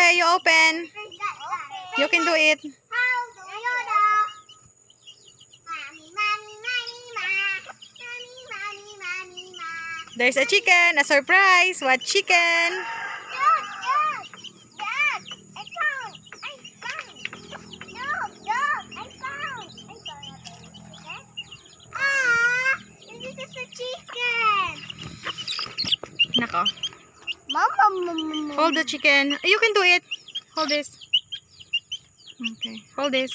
Okay, you open. You can do it. There's a chicken, a surprise. What chicken? Nako. Hold the chicken. You can do it. Hold this. Okay, hold this.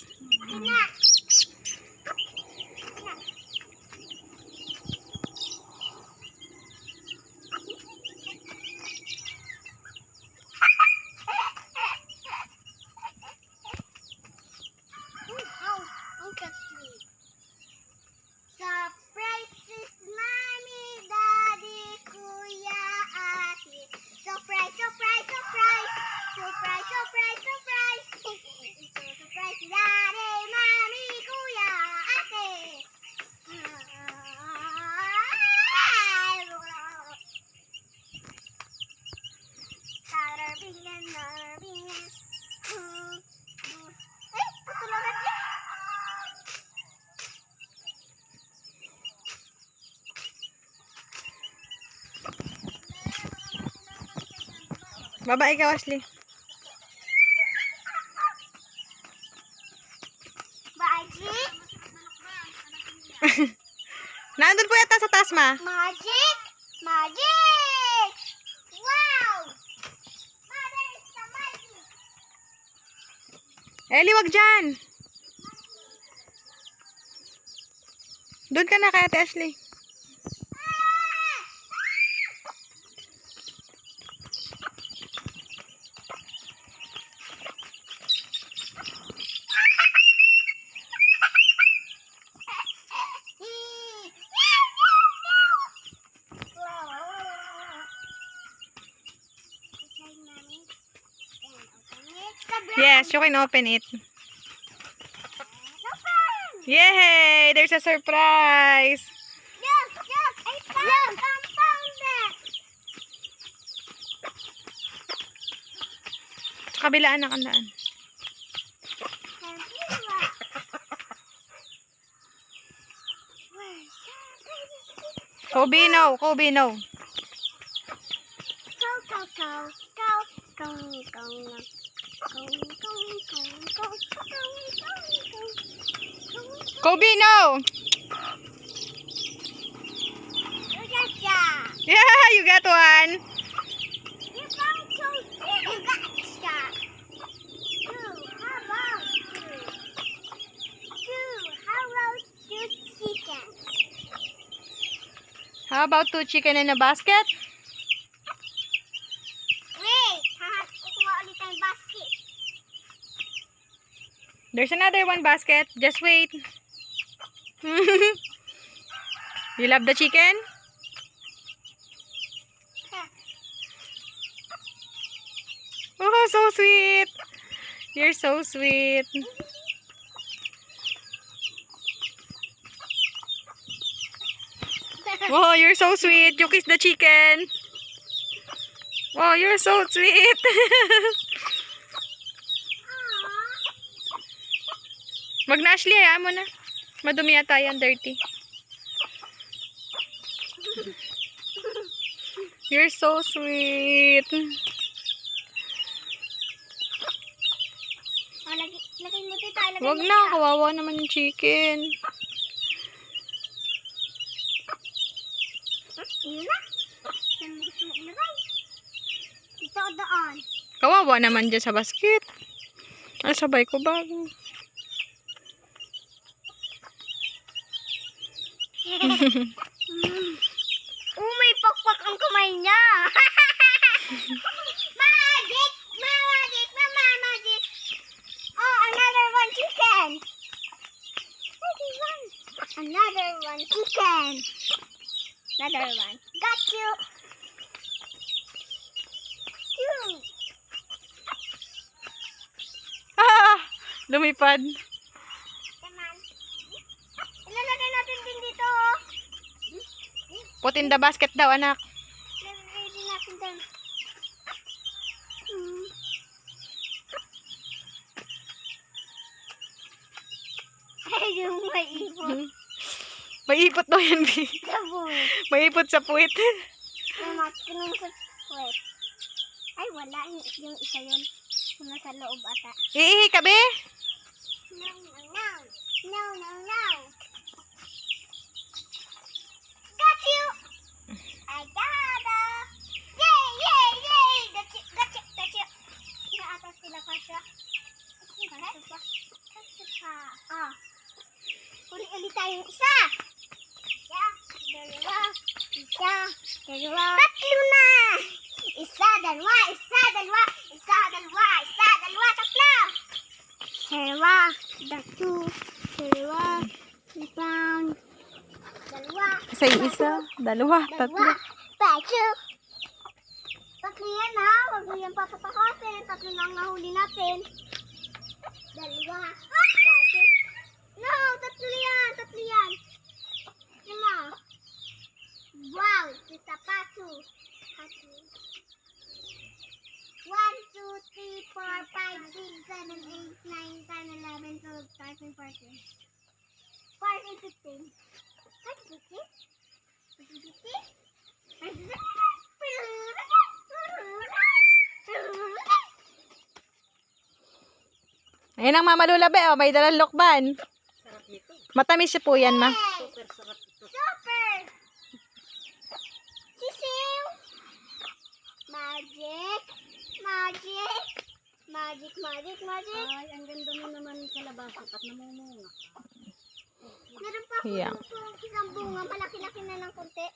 Baba ikaw, Ashley. Nandun po yata sa taas, ma. Magic! Magic! Wow! Mother is the magic! Ellie, wag dyan. Doon ka na kay Ate Ashley. Yes, you can open it. Yay! There's a surprise. Look! I found it! Sa kabilaan na kandaan. Kobe, no. Kobe, no. Kobe, no. Yeah, you got one. You found so big. You gotcha. How about two chicken? How about 2 chicken in a basket? Wait, kukuha ulit ang basket. There's another one basket. Just wait. You love the chicken? Oh, so sweet. You're so sweet. Oh, you're so sweet. You kiss the chicken. Oh, you're so sweet. Wag na, Ashley. Hayaan mo na. Madumi yata yan. Dirty. You're so sweet. Oh, lagay mo tita. Wag na. Kawawa naman yung chicken. Yun na. Saan mo gusto mo ilagay? Ito doon. Kawawa naman dyan sa basket. Ay, sabay ko bago. May pakpak ang kamay niya. Magic! Magic! Magic! Oh, another one chicken. Another one chicken. Another one. Got you. Two. Ah! Lumipad. Naman. Ilalagay natin din dito. Put in the basket daw, anak. Ilalagay din natin din. yung may ipot. May ipot daw yan, B. Sa buhay. May ipot sa puwit. Namat ko nung sa puwet. Ay, wala. Yung isa yun. Yung nasa loob ata. Iihi ka, be? No, no, no. No, no, no. Got you! I got it! Yay, yay, yay! Got you, got you, got you. Naatas sila kasya. Kasya pa. Kasya pa. Ah. Uli-uli tayong isa. Isa, dalawa, isa, dalawa. Tatlo na! Isa, dalawa, isa, dalawa, isa, dalawa, isa, dalawa, tatlo. Dalawa, tatlo, dalawa, isang, dalawa. Isa, dalawa, tatlo. Tatlo. Tatlo yan ha. Huwag mo yan papapakasin. Tatlo lang nahuli natin. Dalawa. Tatlo. No, tatlo yan. Tatlo yan. Lima. Wow. Isa pa. Two. Tatlo. 1, 2, 3, 4, 5, 6, 7, 8, 9, 10, 11, 12, 13, 14. 14, 15. 15? 15? Ayan ang Mama Lula, be. Oh, may dalang lokban. Matamis siya po yan, ma. Super sarap ito. Super! Sisiw! Magic! Magic! Magic, magic, magic! Ay, ang ganda mo naman ng kalabasa at namumunga. Meron pa ako Yeah. isang bunga. Malaki-laki na ng konti.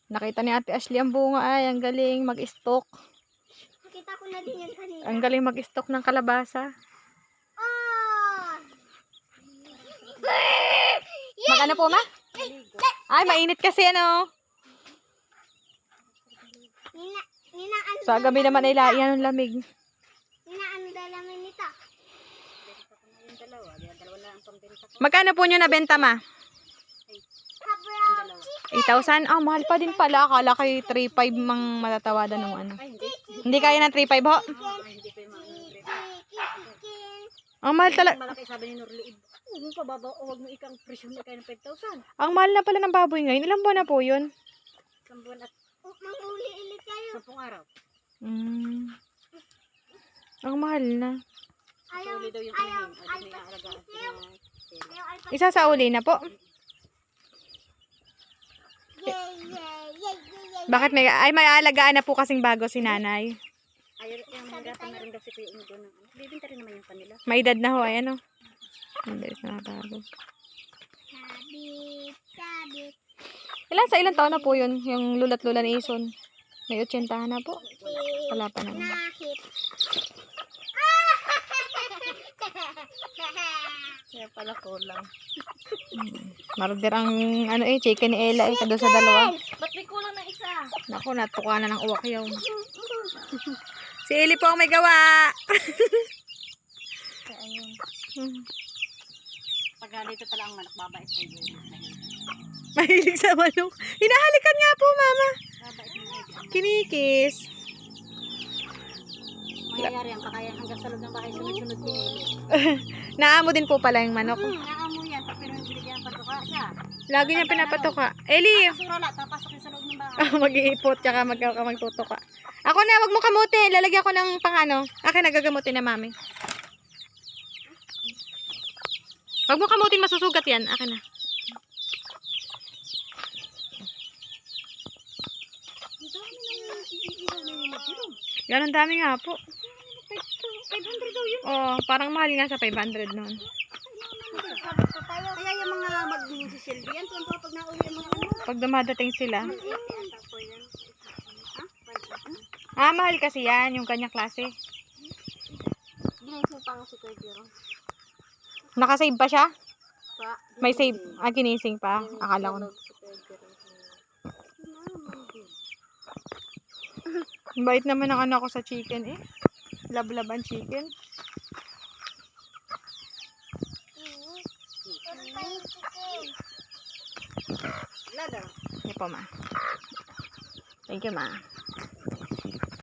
Nakita ni Ate Ashley ang bunga. Ay, ang galing mag-stock. Nakita ko na din yan kanina. Ang galing mag-stock ng kalabasa. Oh! Mag-ano po, ma? Ay, mainit kasi, ano. Nina, ano Sa gabi naman ay laiyan ng lamig. Nina, ano dalaman nito? Yung dalawa lang ang pambenta ko. Magkano po nyo nabenta, ma? Kabraw chicken! 8,000? Ah, mahal pa din pala. Akala kayo 3,500 mang matatawadan ng ano. Ay, hindi. Hindi kaya ng 3,500 ho? Ay, hindi ko yung mga Chicken! Ang mahal talaga. malaki sabi ni Norliib. Huwag mo pababa o huwag mo ikang presyo na kayo ng 5,000. Ang mahal na pala ng baboy ngayon. Ilang buwan na po yun? Isang buwan at Manghuli ulit kayo. 10 araw. Ang mahal na. Ayaw, Uli daw yung ayaw, inahin. Ay, may aalagaan ko na tela. ayaw, alpas. Isa sa uli na po. Yay, yay, yay, yay, yay. Bakit may, ay may alagaan na po kasing bago si nanay. Ayaw, yung hangatan na rin daw si Kuya Undo ng ano. Bibinta rin naman yung kanila. May edad na ho, ayan o. Ang bilis na bago. Sabit, sabit. Ilan taon na po yun? Yung lulat lula ni Ison. May 80 na po. Wala pa naman. Nakit. Kaya pala kulang. Marugder ang ano chicken ni Ella kado sa dalawa. Ba't may kulang na isa? Naku, natuka na ng uwak yaw. Si Eli po ang may gawa. Kaya ayun. Pag dito pala ang manok, babait sa iyo. Mahilig sa manok. Hinahalikan nga po, mama. Babait ng baby. Kinikis. Mangyayari yan, pakaya hanggang sa loob ng bahay sunod-sunod ni Eli. Naamo din po pala yung manok. Naamo yan, pero hindi bigyan patuka siya. Lagi niya pinapatuka. Eli, Kasura la, tapasok yun sa loob ng bahay. mag-iipot tsaka magtutuka. Ako na, wag mo kamutin. Lalagyan ko ng pangano. Akin nagagamutin na mami. Wag mo kamutin, masusugat yan. Akin na. Yan, ang dami nga po. 500 daw yun. Oh, parang mahal nga sa 500 noon. Kaya yung mga mag-Silvi yan, tuwan pag nauwi yung mga ano. Pag dumadating sila. Tapo yan. Ah, mahal kasi yan, yung kanya klase. Ginising pa nga si Kuya Jero. Nakasave pa siya? Pa, May save. Ah, ginising pa. Akala ko. si Kuya Jero. Bait naman ang anak ko sa chicken eh. Lablaban chicken. Lada. Hindi po, ma. Thank you, ma.